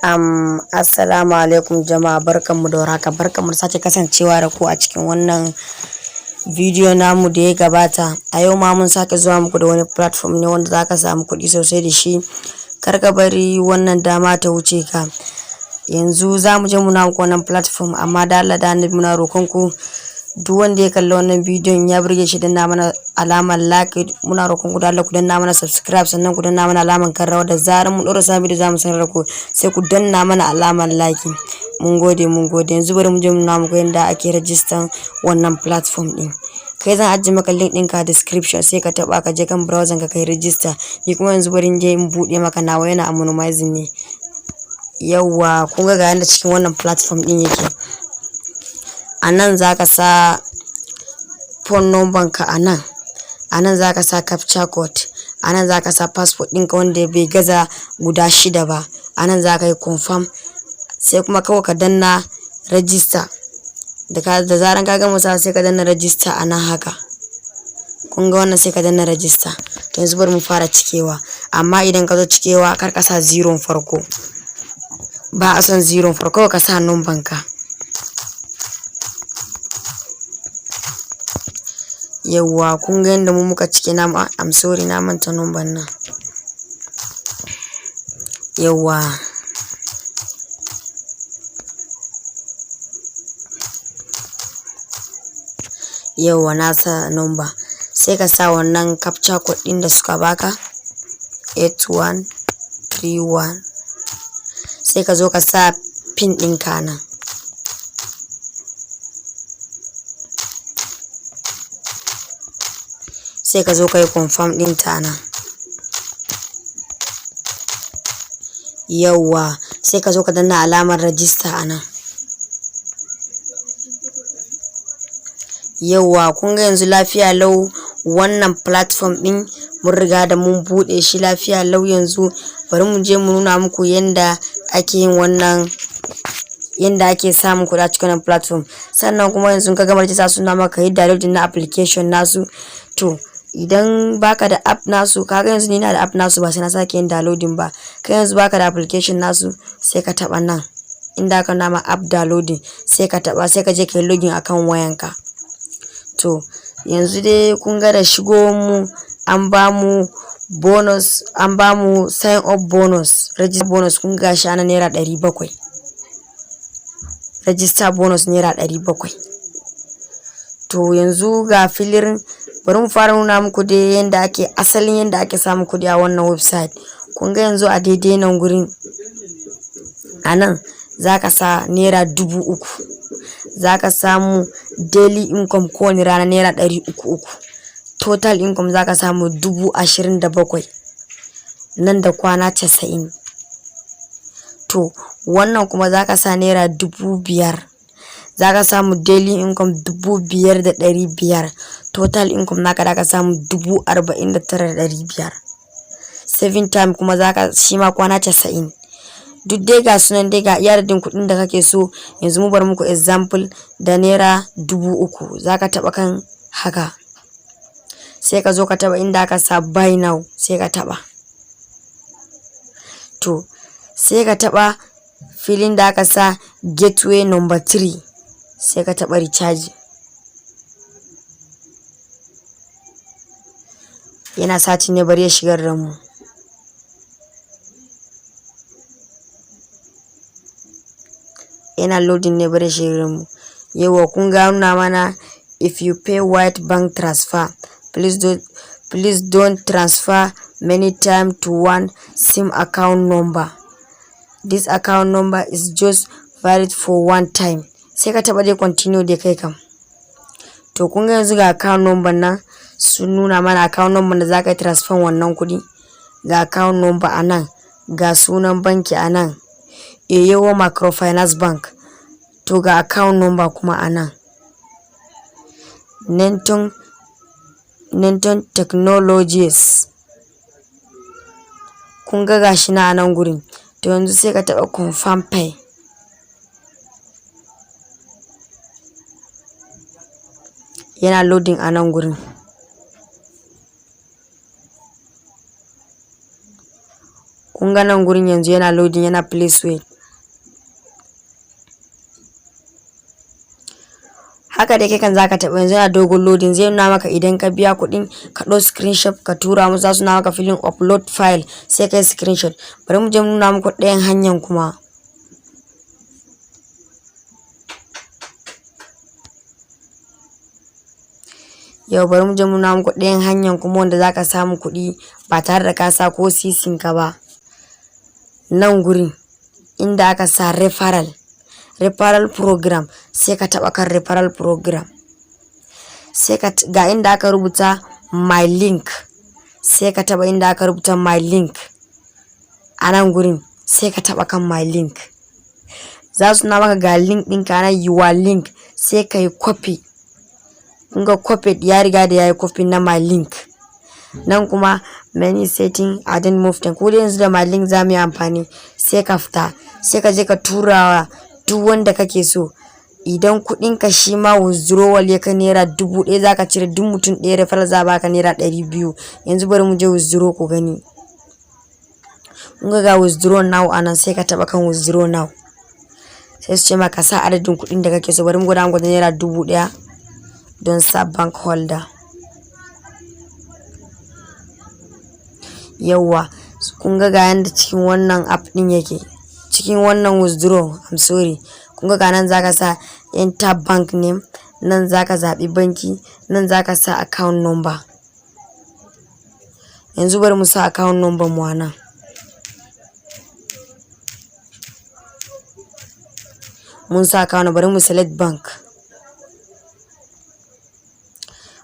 Assalamu alaikum jama'a, barkanmu da warhaka, barkanmu da sake kasancewa da ku a cikin wannan bidiyo namu da ya gabata. A yau ma mun sake zuwa muku da wani platform ne wanda zaka samu kuɗi sosai da shi. Kar ka bari wannan dama ta wuce ka. Yanzu za mu je muna muku wannan platform, amma da Allah da Annabi muna roƙon ku duk wanda ya kalli wannan bidiyon ya burge shi danna mana alamar like, muna roƙon ku da Allah ku danna mana subscribe, sannan ku danna mana alamar karrawa da zarar mun ɗora sabon bidiyo za mu sanar da ku, sai ku danna mana alamar like. Mun gode. Yanzu bari mu je muna muku yanda ake register wannan platform din. Kai zan ajiye maka link ɗinka a description, sai ka taba ka je kan browser ka kai register. Ni kuma yanzu bari in je in buɗe maka nawa, yana anonymizing ne. Yawwa, kun ga yanda cikin wannan platform din yake. A nan za ka sa phone number ka, a nan za ka sa captcha code, a nan za ka sa passport ɗinka wanda bai gaza guda 6 ba, a nan za ka yi confirm, sai kuma kawai ka danna register. Da zaran ka gama sa sai ka danna register a nan haka. Kun ga wannan, sai ka danna register. To yanzu bari mu fara cikewa, amma idan ka zo cikewa kar ka sa 0 farko, ba a son 0 farko, ka sa number ka. Yawwa, kun ga yadda mu muka cike namu. I'm sorry, na manta number nan. Yawwa, na sa number. Sai ka sa wannan captcha code din da suka baka 8131, sai ka zo ka sa pin din ka nan. Sai ka zo ka yi confirm din ta nan. Yawwa, sai ka zo ka danna alamar register a nan. Yawwa, kun ga yanzu lafiya lau wannan platform din mun riga da mun bude shi lafiya lau. Yanzu bari mu je mu nuna muku yanda ake yin wannan, yanda ake samun kuɗi a cikin wannan platform. Sannan kuma yanzu ka gama register suna maka yi downloading na application nasu. To idan baka da app nasu, kaga yanzu ni na da app nasu, ba sai na sake yin downloading ba. Kai yanzu baka da application nasu, sai ka taba nan inda aka nama app downloading, sai ka taba, sai ka je ka yi login akan wayanka. To yanzu dai kun ga da shigo mu an ba mu bonus, an ba mu sign up bonus, register bonus. Kun ga shi ana naira 700, register bonus naira 700. to yanzu ga filin, bari mu fara nuna muku dai yanda ake asalin yanda ake samu kudi a wannan website. Kun ga yanzu a daidai nan gurin, anan zaka sa naira 3000, zaka samu daily income kowane rana naira 300, total income zaka samu 27,000 nan da kwana 90. to wannan kuma zaka sa naira 5,000, zaka samu daily income 5,500, total income naka zaka samu 49,500. 7 time kuma zaka shi ma kwana 90. duk dai ga sunan dai ga iyadin kudin da kake so. Yanzu mu bar muku example da naira 3,000. zaka taba kan haka, sai ka zo ka taba inda aka sa buy now, sai ka taba. to sai ka taba filin da aka sa gateway number 3, sai ka taba recharge. yana sati ne, bari ya shigar da mu. yana loading ne, bari ya shigar da mu. yawa, kun ga nuna mana if you pay wide bank transfer, please don't transfer many times to one same account number. This account number is just valid for one time. Sai ka taba dai continue dai kai kam. to kun ga yanzu ga account number nan sun nuna mana account number da zaka yi transfer wannan kudi. Ga account number anan, ga sunan banki anan, Eyewo Microfinance Bank. to ga account number kuma anan, Nenton Technologies. kun ga gashi na anan gurin. to yanzu sai ka taba confirm pay. yana loading anan gurin. kun ga nan gurin yanzu yana loading, yana please wait. haka dai kai kan zaka taɓa yanzu yana dogon loading zai nuna maka idan ka biya kuɗin ka ɗau screenshot ka tura musu za su nuna maka filin upload file sai kai screenshot. Bari mu je mu nuna muku ɗayan hanyar kuma. Yau bari mu je mu nuna muku ɗayan hanyar kuma wanda zaka samu kuɗi ba tare da ka sa ko sisin ka ba. Nan gurin inda aka sa referral program sai ka taɓa kan referral program sai ka ga inda aka rubuta my link sai ka taɓa inda aka rubuta my link a nan gurin sai ka taɓa kan my link. Za su na maka ga link ɗinka na your link sai ka yi copy. Kun ga copy ya riga da ya yi copy na my link. Nan kuma many setting adding move ten ko yanzu da my link za mu yi amfani sai ka fita sai ka je ka turawa duk wanda kake so. Idan kuɗin ka shi ma withdrawal ya kai naira 1000 zaka cire duk mutum ɗaya referral za baka naira 200. Yanzu bari mu je withdraw ku gani. Kun ga withdraw now anan sai ka taba kan withdraw now. Sai su ce maka sa adadin kuɗin da kake so. Bari mu gwada muku naira 1000 don sa bank holder. Yawwa kun ga yanda cikin wannan app din yake. Cikin wannan withdraw kun ga nan zaka sa enter bank name, nan zaka zabi banki, nan zaka sa account number. Yanzu bari mu sa account number mu anan. Mun sa account bari mu select bank.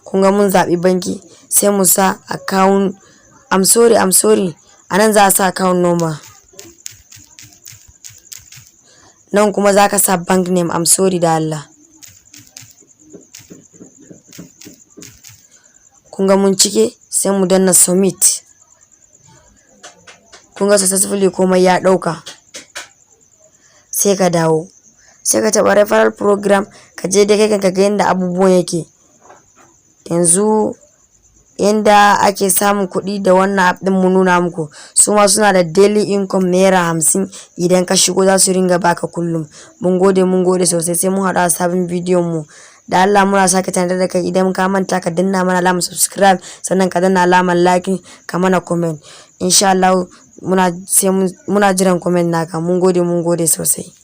Kun ga mun zabi banki sai mu sa account I'm sorry anan za a sa account number. Nan kuma zaka sa bank name I'm sorry da Allah. Kun ga mun cike sai mu danna submit. Kun ga successfully komai ya dauka. Sai ka dawo sai ka taba referral program ka je da kai ka ga yanda abubuwan yake. Yanzu yanda ake samun kuɗi da wannan app din mu nuna muku. Su ma suna da daily income naira 50 idan ka shigo za su ringa baka kullum. Mun gode sosai sai mun haɗa sabon bidiyon mu. Da Allah muna sake tare da kai idan ka manta ka danna mana alamar subscribe sannan ka danna alamar like ka mana comment. Insha Allah muna jiran comment naka. Mun gode sosai.